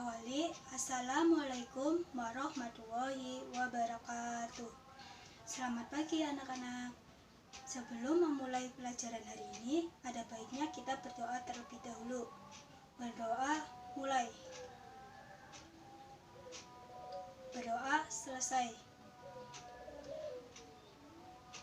mengawali. Assalamualaikum warahmatullahi wabarakatuh. Selamat pagi anak-anak. Sebelum memulai pelajaran hari ini, ada baiknya kita berdoa terlebih dahulu. Berdoa mulai. Berdoa selesai.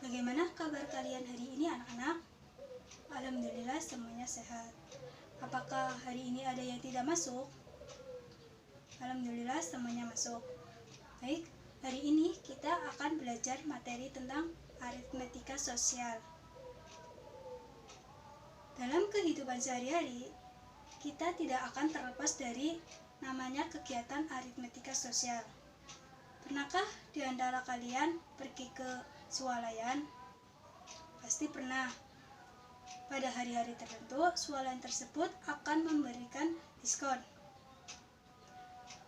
Bagaimana kabar kalian hari ini anak-anak? Alhamdulillah semuanya sehat. Apakah hari ini ada yang tidak masuk? Alhamdulillah semuanya masuk. Baik, hari ini kita akan belajar materi tentang aritmetika sosial. Dalam kehidupan sehari-hari, kita tidak akan terlepas dari namanya kegiatan aritmetika sosial. Pernahkah di antara kalian pergi ke swalayan? Pasti pernah. Pada hari-hari tertentu, swalayan tersebut akan memberikan diskon.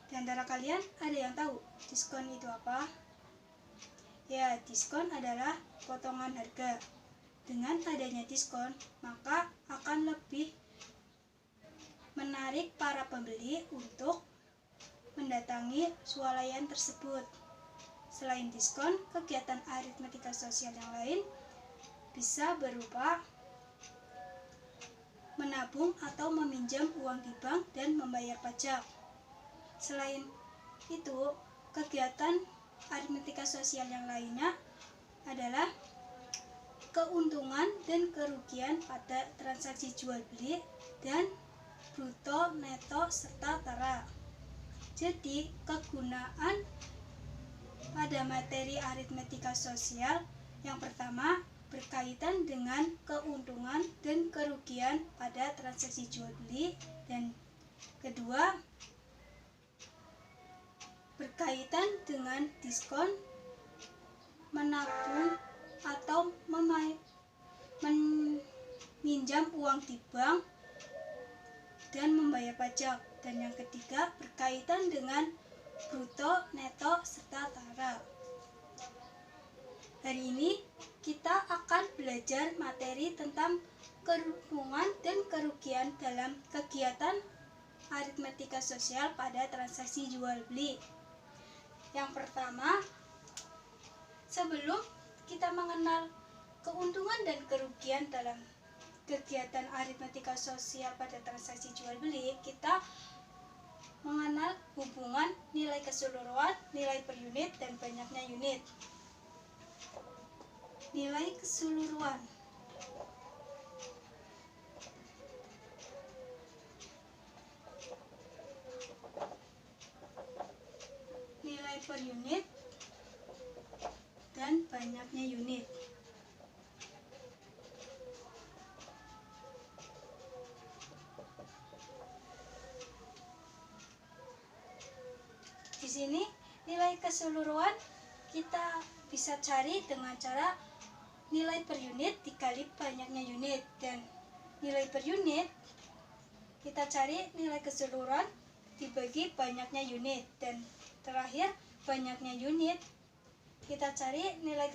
Di antara kalian ada yang tahu diskon itu apa? Ya, diskon adalah potongan harga. Dengan adanya diskon, maka akan lebih menarik para pembeli untuk mendatangi swalayan tersebut. Selain diskon, kegiatan aritmetika sosial yang lain bisa berupa menabung atau meminjam uang di bank dan membayar pajak. Selain itu, kegiatan aritmetika sosial yang lainnya adalah keuntungan dan kerugian pada transaksi jual beli dan bruto, neto, serta tara. Jadi, kegunaan pada materi aritmetika sosial yang pertama berkaitan dengan keuntungan dan kerugian pada transaksi jual beli, dan kedua berkaitan dengan diskon, menabung atau meminjam uang di bank dan membayar pajak, dan yang ketiga berkaitan dengan bruto, neto, serta tara. Hari ini kita akan belajar materi tentang keuntungan dan kerugian dalam kegiatan aritmetika sosial pada transaksi jual beli. Yang pertama, sebelum kita mengenal keuntungan dan kerugian dalam kegiatan aritmetika sosial pada transaksi jual beli, kita mengenal hubungan nilai keseluruhan, nilai per unit, dan banyaknya unit. Nilai keseluruhan. Nilai per unit dan banyaknya unit. Di sini nilai keseluruhan kita bisa cari dengan cara nilai per unit dikali banyaknya unit, dan nilai per unit kita cari nilai keseluruhan dibagi banyaknya unit, dan terakhir banyaknya unit kita cari nilai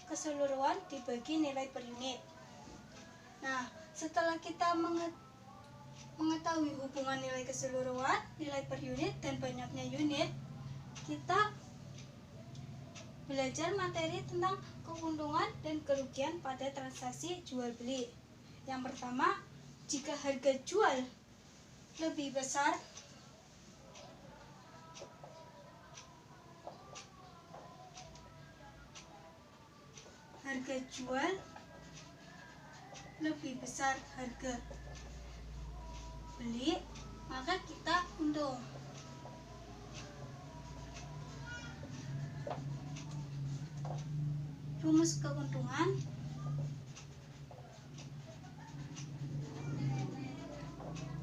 keseluruhan dibagi nilai per unit. Nah, setelah kita mengetahui hubungan nilai keseluruhan, nilai per unit, dan banyaknya unit, kita belajar materi tentang keuntungan dan kerugian pada transaksi jual beli. Yang pertama, jika harga jual lebih besar harga beli, maka kita untung. Rumus keuntungan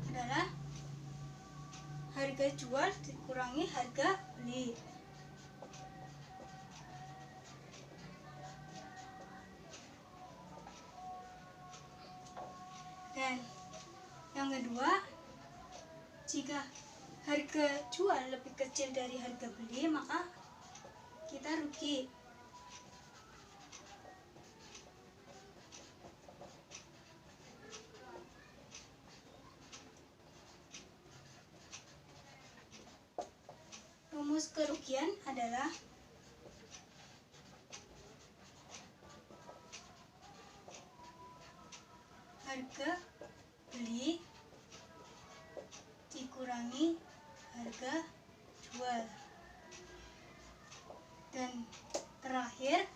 adalah harga jual dikurangi harga beli. Dan yang kedua, jika harga jual lebih kecil dari harga beli, maka kita rugi. kerugian adalah harga beli dikurangi harga jual. Dan terakhir,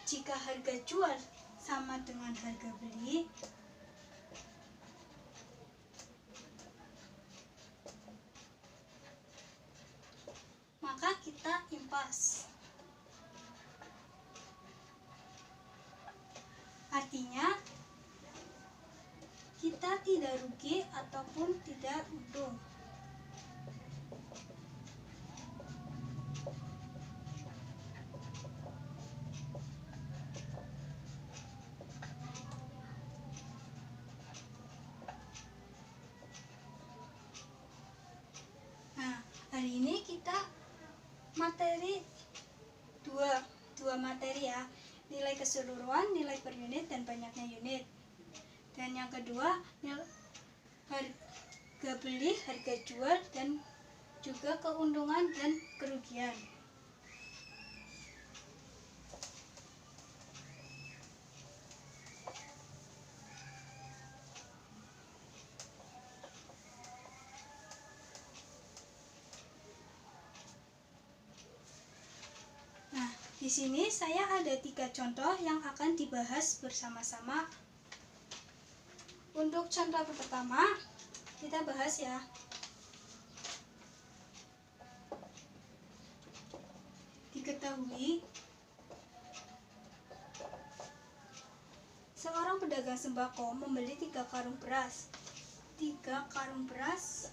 jika harga jual sama dengan harga beli, maka kita impas. Artinya, kita tidak rugi ataupun tidak untung. Nah, hari ini kita materi dua materi ya, nilai keseluruhan, nilai per unit, dan banyaknya unit. Dan yang kedua, harga beli, harga jual, dan juga keuntungan dan kerugian. Nah, di sini saya ada 3 contoh yang akan dibahas bersama-sama. Untuk contoh pertama, kita bahas ya. Diketahui, seorang pedagang sembako membeli 3 karung beras. 3 karung beras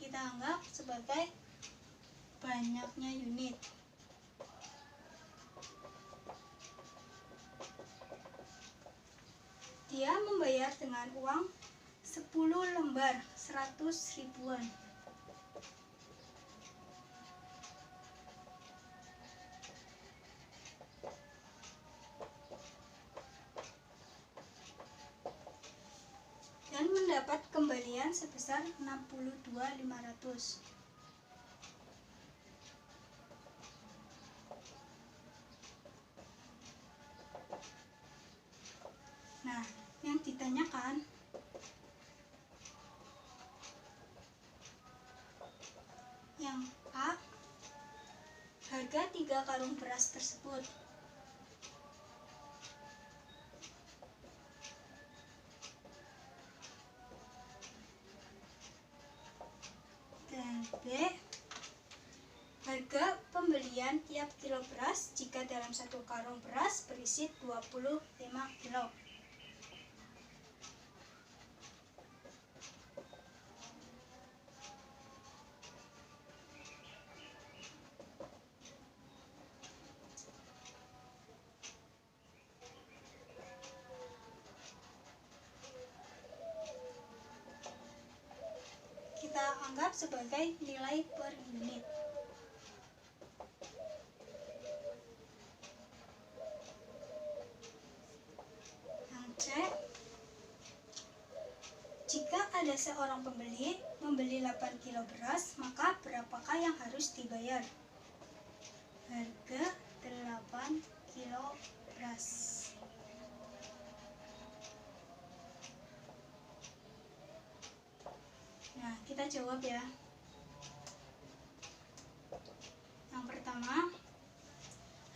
kita anggap sebagai banyaknya unit. Dia membayar dengan uang 10 lembar 100 ribuan. Dan mendapat kembalian sebesar 62.500. Nah, yang ditanyakan, yang A, harga 3 karung beras tersebut. Dan B, harga pembelian tiap kilo beras jika dalam 1 karung beras berisi 25 kilo. Kita anggap sebagai nilai per unit. Yang C, jika ada seorang pembeli membeli 8 kilo beras, maka berapakah yang harus dibayar? Harga 8 kilo beras. Nah, kita jawab ya. Yang pertama,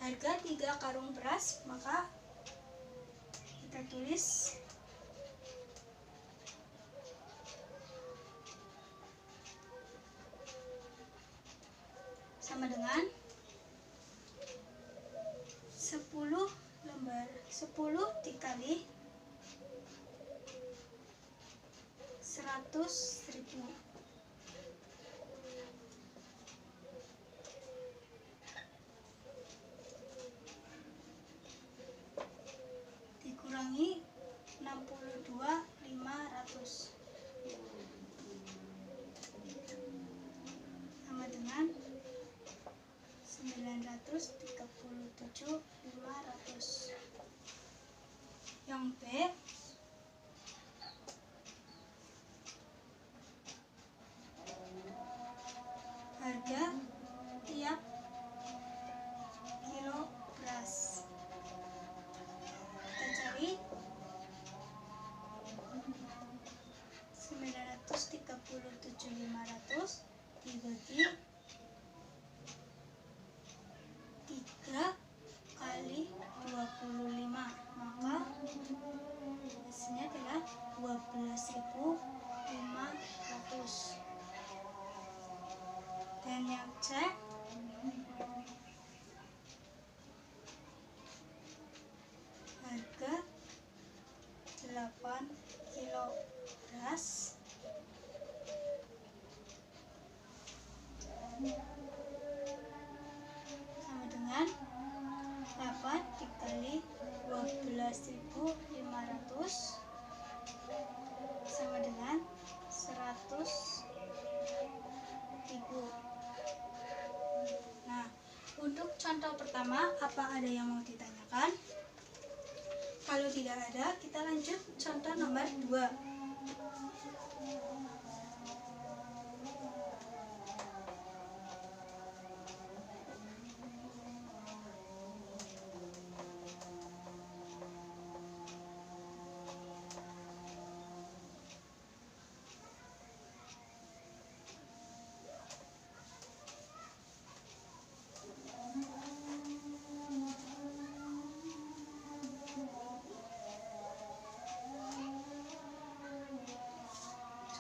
harga 3 karung beras, maka kita tulis sama dengan 10 lembar, 10 dikali 100.000. Dikurangi 62.500 sama dengan 937.500. Yang B, dikali 12.500 sama dengan 100.000. Nah, untuk contoh pertama, apa ada yang mau ditanyakan? Kalau tidak ada, kita lanjut contoh nomor 2.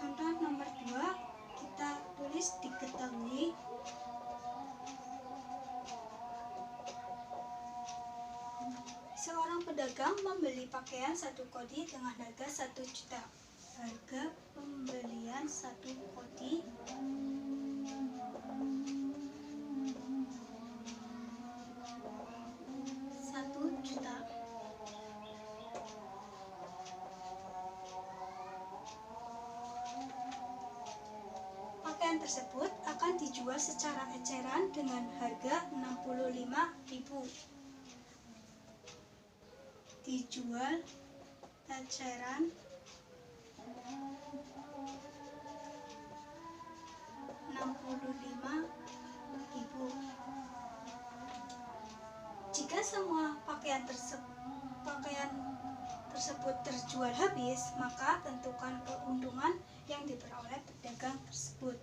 Contoh nomor 2, kita tulis diketahui seorang pedagang membeli pakaian 1 kodi dengan harga 1 juta. Harga pembelian 1 kodi Rp1.000.000. Pakaian tersebut akan dijual secara eceran dengan harga Rp65.000. Dijual eceran Rp65.000. Jika semua pakaian tersebut terjual habis, maka tentukan keuntungan yang diperoleh pedagang tersebut.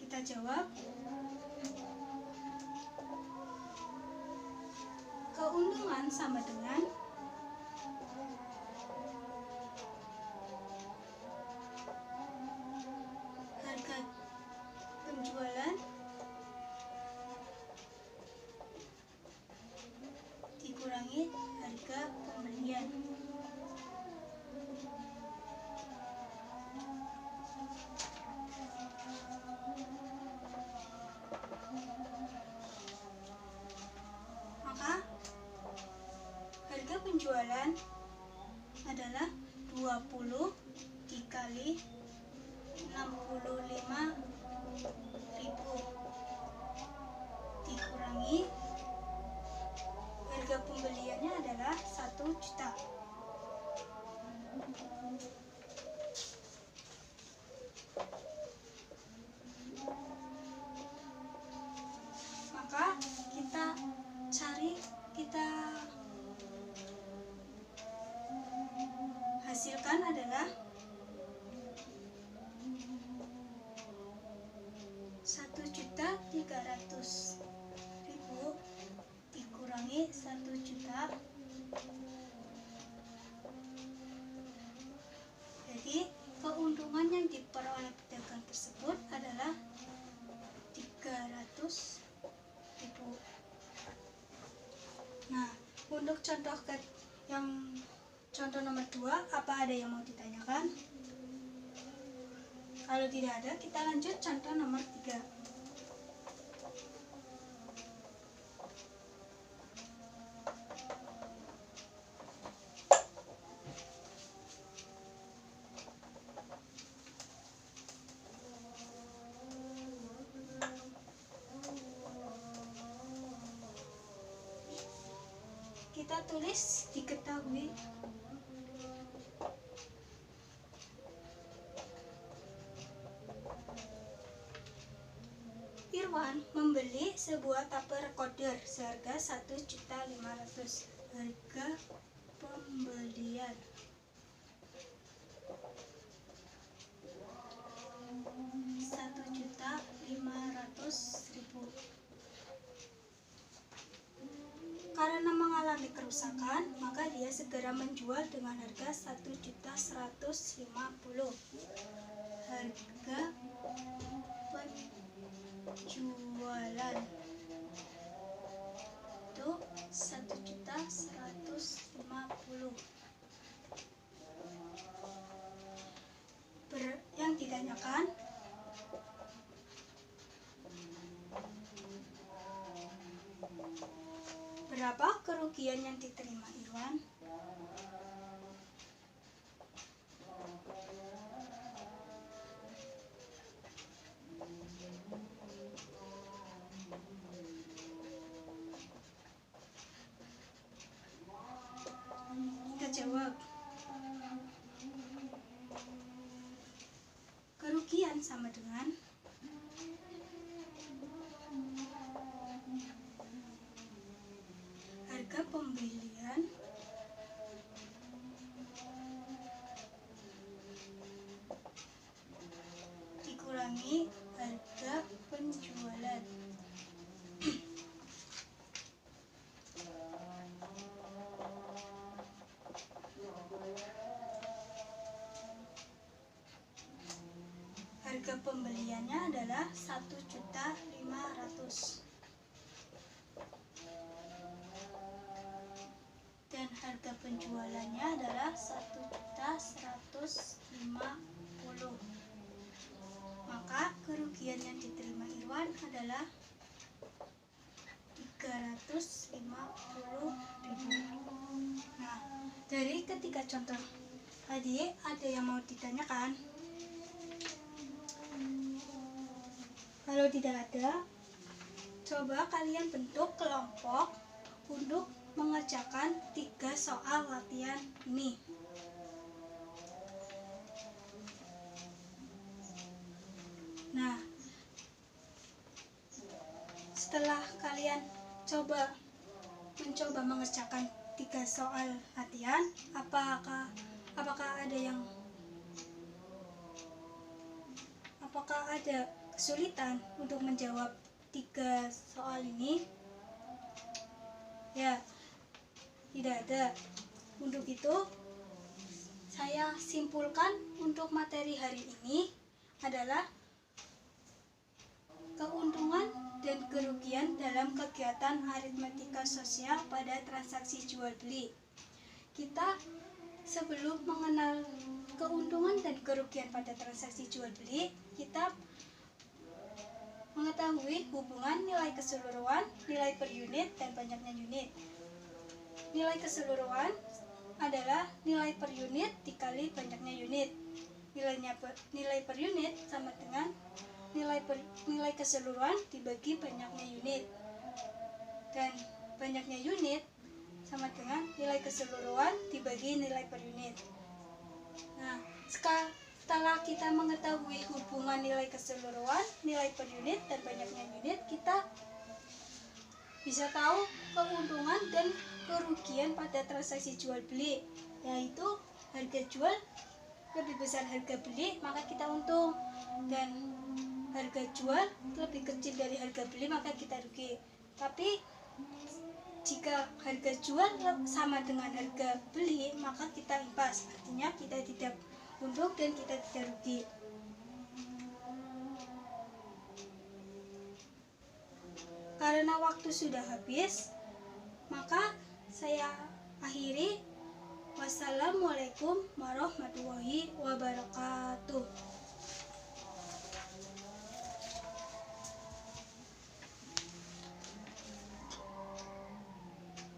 Kita jawab. Keuntungan sama dengan harga penjualan dikurangi harga pembelian. Maka harga penjualan adalah 20 dikali 65.000 dikurangi harga pembeliannya adalah 1 juta. Maka kita hasilkan adalah 1.300.000 dikurangi 1 juta. Jadi keuntungan yang diperoleh pedagang tersebut adalah 300.000. Nah, untuk contoh nomor 2, apa ada yang mau ditanyakan? Kalau tidak ada, kita lanjut contoh nomor 3. Kita tulis diketahui Irwan membeli sebuah tape recorder seharga Rp1.500.000. Harga pembelian Rp1.500.000. Karena mengalami kerusakan, maka dia segera menjual dengan harga Rp1.150.000. harga penjualan itu 1.150.000. Yang ditanyakan berapa kerugian yang diterima Irwan? Kita jawab. Kerugian sama dengan harga pembelian dikurangi harga penjualan. Harga pembeliannya adalah 1.500.000 dan harga penjualannya adalah 1.150.000. Maka kerugian yang diterima Irwan adalah 350.000. Nah, dari ketiga contoh tadi ada yang mau ditanyakan? Kalau tidak ada, coba kalian bentuk kelompok untuk mengerjakan 3 soal latihan ini. Nah, setelah kalian mencoba mengerjakan 3 soal latihan, apakah ada kesulitan untuk menjawab 3 soal ini? Ya, tidak ada. Untuk itu, saya simpulkan untuk materi hari ini adalah keuntungan dan kerugian dalam kegiatan aritmatika sosial pada transaksi jual beli. Kita sebelum mengenal keuntungan dan kerugian pada transaksi jual beli, kita mengetahui hubungan nilai keseluruhan, nilai per unit, dan banyaknya unit. Nilai keseluruhan adalah nilai per unit dikali banyaknya unit. Nilai per unit sama dengan nilai keseluruhan dibagi banyaknya unit. Dan banyaknya unit sama dengan nilai keseluruhan dibagi nilai per unit. Nah, setelah kita mengetahui hubungan nilai keseluruhan, nilai per unit, dan banyaknya unit, kita bisa tahu keuntungan dan kerugian pada transaksi jual beli, yaitu harga jual lebih besar harga beli, maka kita untung, dan harga jual lebih kecil dari harga beli, maka kita rugi. Tapi jika harga jual sama dengan harga beli, maka kita impas, artinya kita tidak untung dan kita tidak rugi. Karena waktu sudah habis, maka saya akhiri. Wassalamualaikum warahmatullahi wabarakatuh.